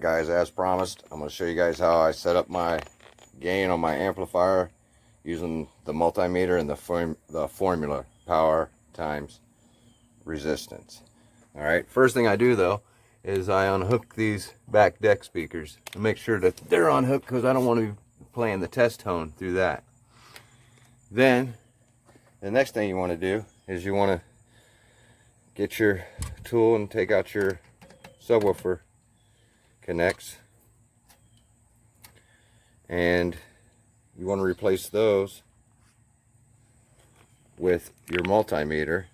guys, as promised, I'm going to show you guys how I set up my gain on my amplifier using the multimeter and the formula, power times resistance. Alright, first thing I do though is I unhook these back deck speakers to make sure that they're unhooked, because I don't want to be playing the test tone through that. Then the next thing you want to do is you want to get your tool and take out your subwoofer connects, and you want to replace those with your multimeter.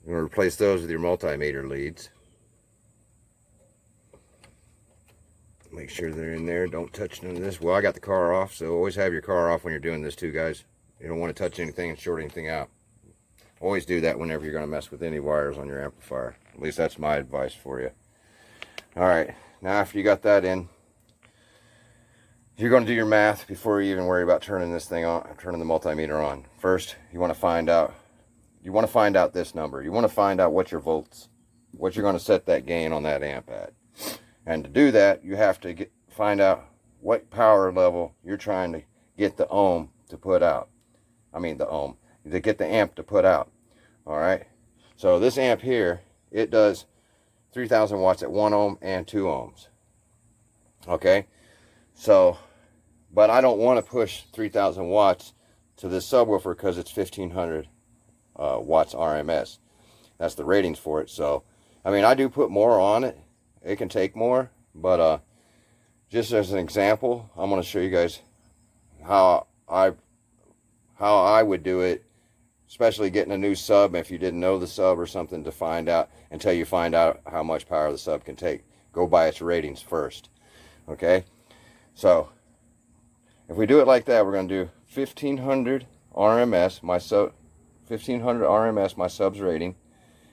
You want to replace those with your multimeter leads. Make sure they're in there. Don't touch none of this. Well, I got the car off, so always have your car off when you're doing this too, guys. You don't want to touch anything and short anything out. Always do that whenever you're going to mess with any wires on your amplifier. At least that's my advice for you. Alright, now after you got that in, you're going to do your math before you even worry about turning this thing on, turning the multimeter on. First, you want to find out this number. You want to find out what your volts, what you're going to set that gain on that amp at. And to do that, you have to find out what power level you're trying to get the ohm to put out. To get the amp to put out. Alright, so this amp here, it does 3,000 watts at 1 ohm and 2 ohms. Okay, so, but I don't want to push 3,000 watts to this subwoofer because it's 1,500 watts RMS. That's the ratings for it. So, I do put more on it. It can take more, but just as an example, I'm going to show you guys how I would do it, especially getting a new sub. If you didn't know the sub or something, to find out, until you find out how much power the sub can take, go by its ratings first. Okay, so if we do it like that, we're going to do 1,500 RMS, my sub's rating,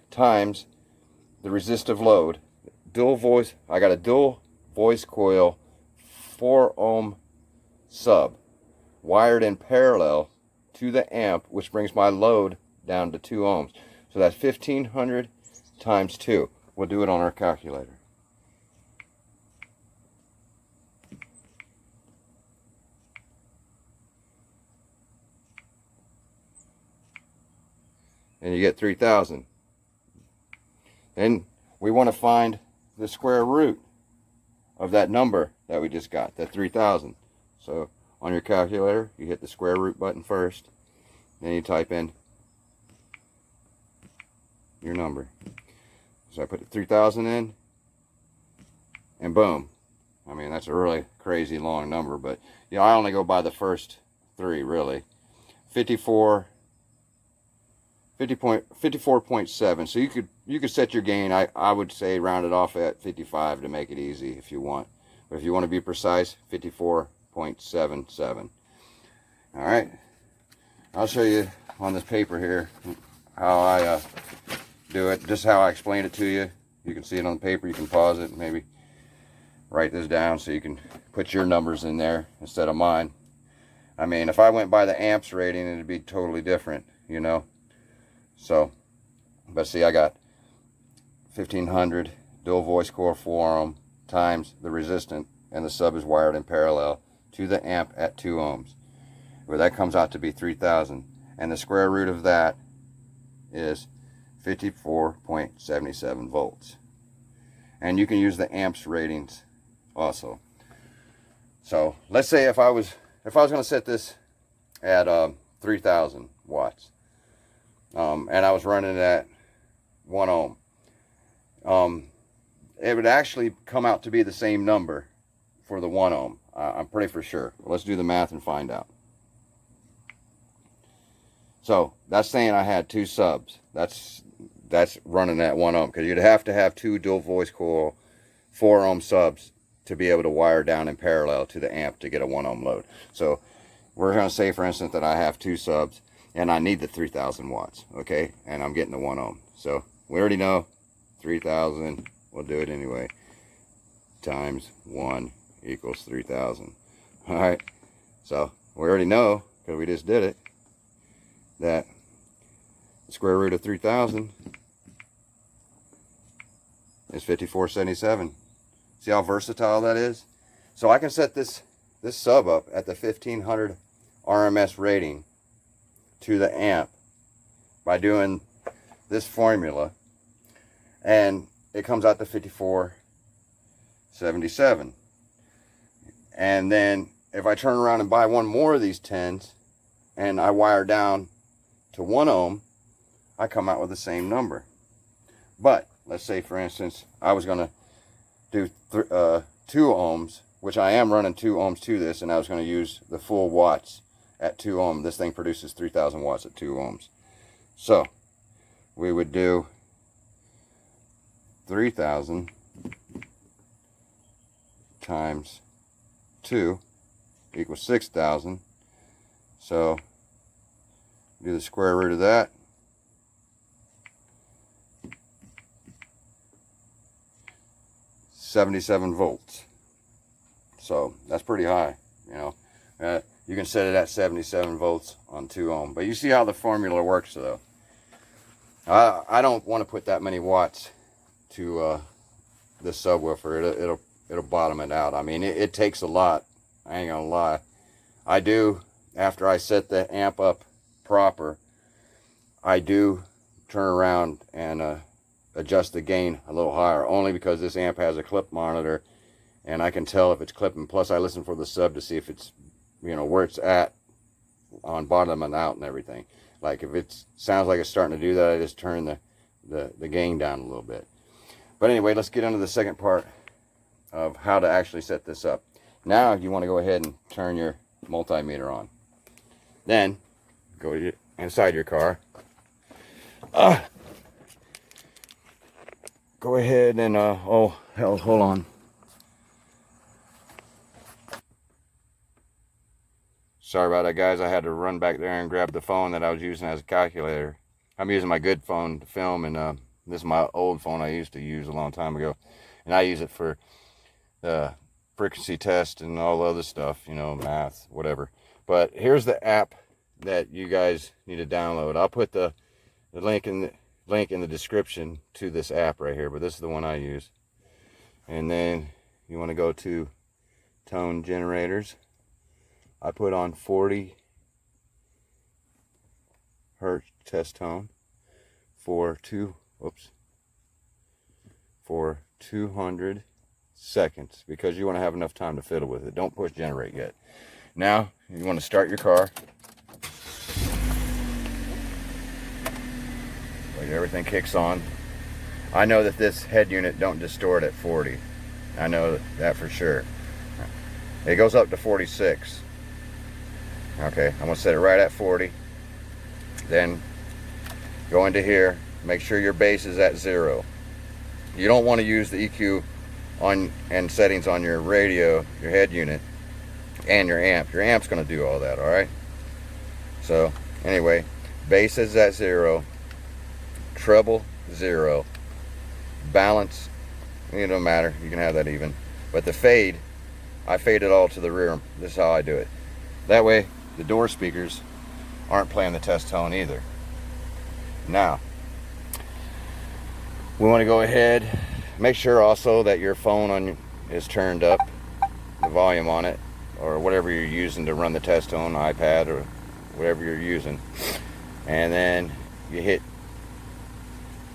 times the resistive load. Dual voice, I got a dual voice coil 4 ohm sub wired in parallel to the amp, which brings my load down to 2 ohms. So that's 1,500 times 2. We'll do it on our calculator. And you get 3,000. Then we want to find the square root of that number that we just got, that 3,000. So on your calculator, you hit the square root button first, then you type in your number. So I put the 3,000 in, and boom. That's a really crazy long number, but I only go by the first 3 really. 54.7. So you could set your gain. I would say round it off at 55 to make it easy if you want. But if you want to be precise, 54.77. All right. I'll show you on this paper here how I do it. Just how I explain it to you. You can see it on the paper. You can pause it and maybe write this down so you can put your numbers in there instead of mine. If I went by the amps rating, it'd be totally different, So, but see, I got 1,500 dual voice core 4 ohm times the resistant, and the sub is wired in parallel to the amp at 2 ohms. Well, that comes out to be 3,000, and the square root of that is 54.77 volts. And you can use the amps ratings also. So let's say if I was going to set this at 3,000 watts. And I was running it at 1 ohm. It would actually come out to be the same number for the 1 ohm. I'm pretty for sure. Let's do the math and find out. So that's saying I had 2 subs. That's running at 1 ohm, because you'd have to have 2 dual voice coil 4 ohm subs to be able to wire down in parallel to the amp to get a 1 ohm load. So we're going to say, for instance, that I have 2 subs. And I need the 3,000 watts, okay? And I'm getting the 1 ohm. So we already know 3,000, we'll do it anyway, times 1 equals 3,000. All right, so we already know, because we just did it, that the square root of 3,000 is 5477. See how versatile that is? So I can set this sub up at the 1500 RMS rating to the amp by doing this formula, and it comes out to 5477. And then if I turn around and buy one more of these 10s and I wire down to 1 ohm, I come out with the same number. But let's say, for instance, I was going to do 2 ohms, which I am running 2 ohms to this, and I was going to use the full watts at 2 ohms. This thing produces 3000 watts at 2 ohms. So we would do 3000 times 2 equals 6000. So do the square root of that. $77 volts. So that's pretty high, you know. You can set it at 77 volts on 2 ohm. But you see how the formula works, though. I don't want to put that many watts to this subwoofer. It'll bottom it out. I mean, it takes a lot. I ain't gonna lie. I do, after I set the amp up proper, I do turn around and adjust the gain a little higher, only because this amp has a clip monitor and I can tell if it's clipping. Plus I listen for the sub to see if it's, you know, where it's at on bottom and out and everything. Like if it sounds like it's starting to do that, I just turn the gain down a little bit. But anyway, let's get into the second part of how to actually set this up. Now you want to go ahead and turn your multimeter on. Then go inside your car. Go ahead and oh hell, hold on. Sorry about that, guys. I had to run back there and grab the phone that I was using as a calculator. I'm using my good phone to film, and this is my old phone I used to use a long time ago, and I use it for frequency test and all the other stuff, you know, math, whatever. But here's the app that you guys need to download. I'll put the link in the description to this app right here, but this is the one I use. And then you want to go to tone generators. I put on 40 hertz test tone for 200 seconds, because you want to have enough time to fiddle with it. Don't push generate yet. Now you want to start your car. Wait, everything kicks on. I know that this head unit don't distort at 40. I know that for sure. It goes up to 46. Okay, I'm going to set it right at 40. Then go into here. Make sure your bass is at 0. You don't want to use the EQ on and settings on your radio, your head unit, and your amp. Your amp's going to do all that, alright? So, anyway, bass is at 0. Treble 0. Balance, it don't matter. You can have that even. But the fade, I fade it all to the rear. This is how I do it. That way, the door speakers aren't playing the test tone either. Now, we want to go ahead, make sure also that your phone is turned up, the volume on it, or whatever you're using to run the test tone, iPad or whatever you're using. And then you hit,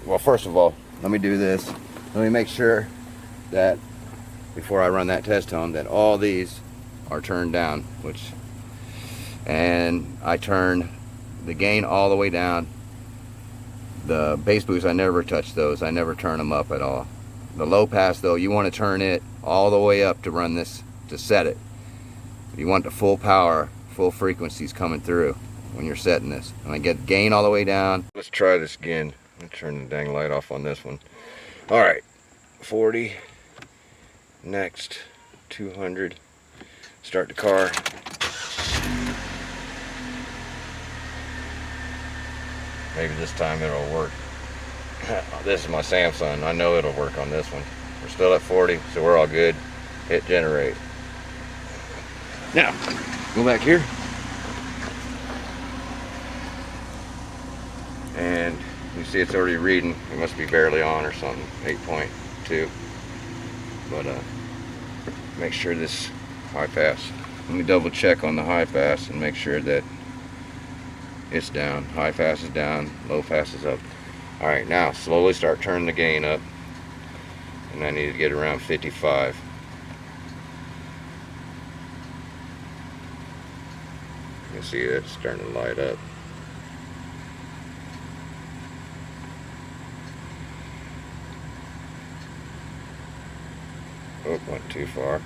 well, first of all, let me do this. Let me make sure that before I run that test tone that all these are turned down, and I turn the gain all the way down. The bass boost, I never touch those. I never turn them up at all. The low pass, though, you want to turn it all the way up to run this, to set it. You want the full power, full frequencies coming through when you're setting this. And I get gain all the way down. Let's try this again. Let me turn the dang light off on this one. Alright, 40. Next, 200. Start the car. Maybe this time it'll work. This is my Samsung. I know it'll work on this one. We're still at 40, so we're all good. Hit generate. Now, go back here. And you see it's already reading. It must be barely on or something. 8 point. too. But make sure this high pass, let me double check on the high pass and make sure that it's down. High pass is down, low pass is up. Alright, now slowly start turning the gain up, and I need to get around 55. You can see it's starting to light up. Oh, went too far.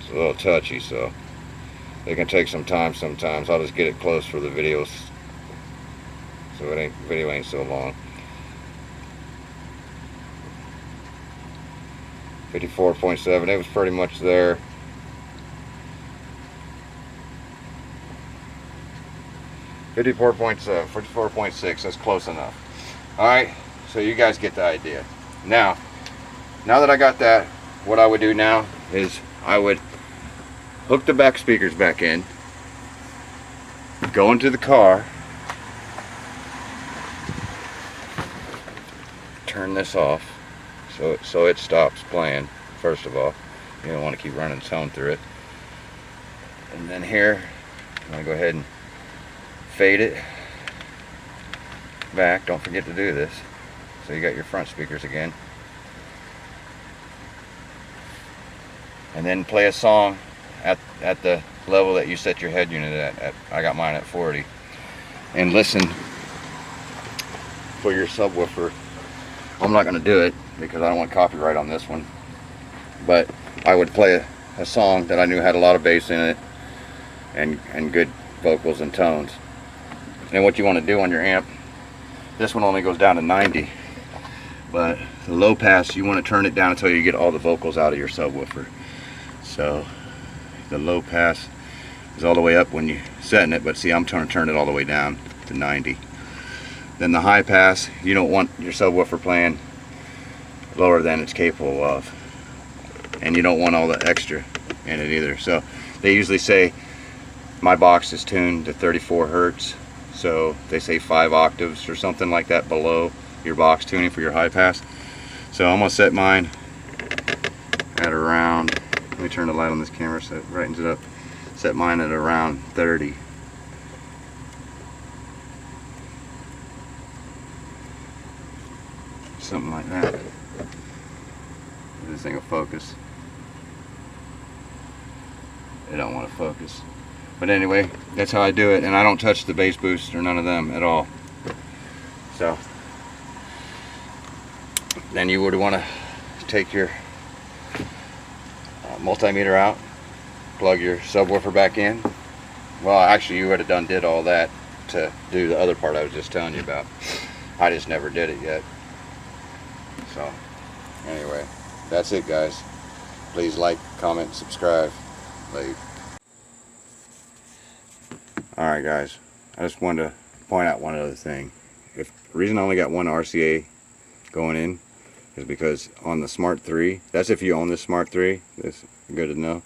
It's a little touchy, so it can take some time sometimes. I'll just get it close for the videos so video ain't so long. 54.7, it was pretty much there. $54.6, that's close enough. Alright, so you guys get the idea. Now that I got that, what I would do now is I would hook the back speakers back in, go into the car, turn this off so it stops playing. First of all, you don't want to keep running sound through it. And then here, I'm going to go ahead and fade it back. Don't forget to do this. So you got your front speakers again. And then play a song at the level that you set your head unit at. I got mine at 40. And listen for your subwoofer. I'm not going to do it because I don't want copyright on this one. But I would play a song that I knew had a lot of bass in it and good vocals and tones. And what you want to do on your amp, this one only goes down to 90. But the low pass, you want to turn it down until you get all the vocals out of your subwoofer. So the low pass is all the way up when you're setting it, but see, I'm trying to turn it all the way down to 90. Then the high pass, you don't want your subwoofer playing lower than it's capable of, and you don't want all the extra in it either. So they usually say my box is tuned to 34 hertz, so they say 5 octaves or something like that below your box tuning for your high pass. So I'm gonna set mine at around, let me turn the light on this camera so it brightens it up. Set mine at around 30. Something like that. This thing will focus. It don't want to focus. But anyway, that's how I do it, and I don't touch the bass boost or none of them at all. So then you would want to take your multimeter out, plug your subwoofer back in. Well, actually you would have did all that to do the other part I was just telling you about. I just never did it yet. So anyway, that's it, guys. Please like, comment, subscribe. Leave. Alright guys, I just wanted to point out one other thing. The reason I only got one RCA going in is because on the Smart 3, that's if you own this Smart 3, this is good to know,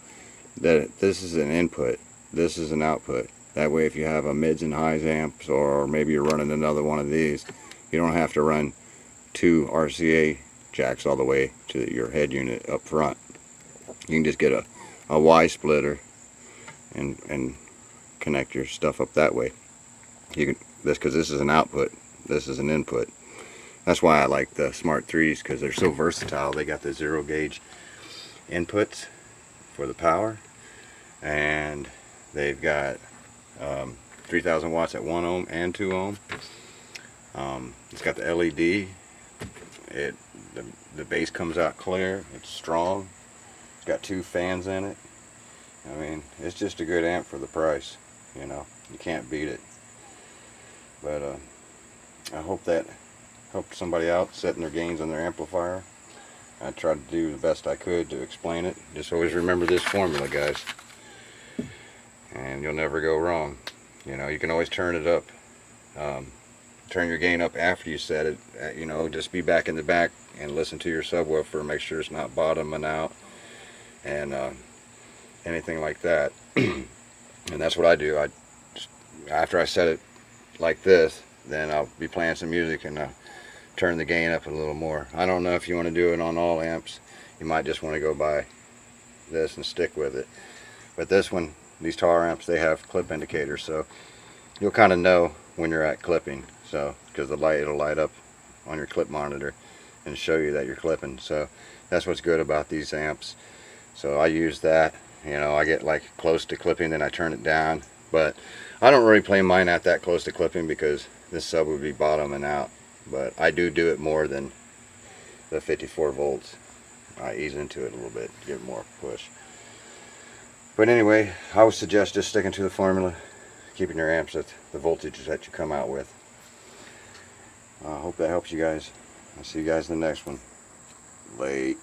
that this is an input, this is an output. That way if you have a mids and highs amps, or maybe you're running another one of these, you don't have to run 2 RCA jacks all the way to your head unit up front. You can just get a Y splitter and connect your stuff up that way. You can because this is an output, this is an input. That's why I like the Smart 3s, because they're so versatile. They got the 0 gauge inputs for the power, and they've got 3000 watts at 1 ohm and 2 ohm. It's got the LED. The bass comes out clear. It's strong. It's got 2 fans in it. I mean, it's just a good amp for the price. You know, you can't beat it. But I hope that helped somebody out setting their gains on their amplifier. I tried to do the best I could to explain it. Just always remember this formula, guys, and you'll never go wrong. You know, you can always turn it up turn your gain up after you set it. You know, just be back in the back and listen to your subwoofer, make sure it's not bottoming out and anything like that. And that's what I do. After I set it like this, then I'll be playing some music and turn the gain up a little more. I don't know if you want to do it on all amps. You might just want to go by this and stick with it. But this one, these tar amps, they have clip indicators, so you'll kind of know when you're at clipping. So, because the light, it'll light up on your clip monitor and show you that you're clipping. So that's what's good about these amps. So I use that. You know, I get like close to clipping, then I turn it down. But I don't really play mine at that close to clipping because this sub would be bottoming out. But I do it more than the 54 volts. I ease into it a little bit, give it more push. But anyway, I would suggest just sticking to the formula, keeping your amps at the voltages that you come out with. I hope that helps you guys. I'll see you guys in the next one. Late.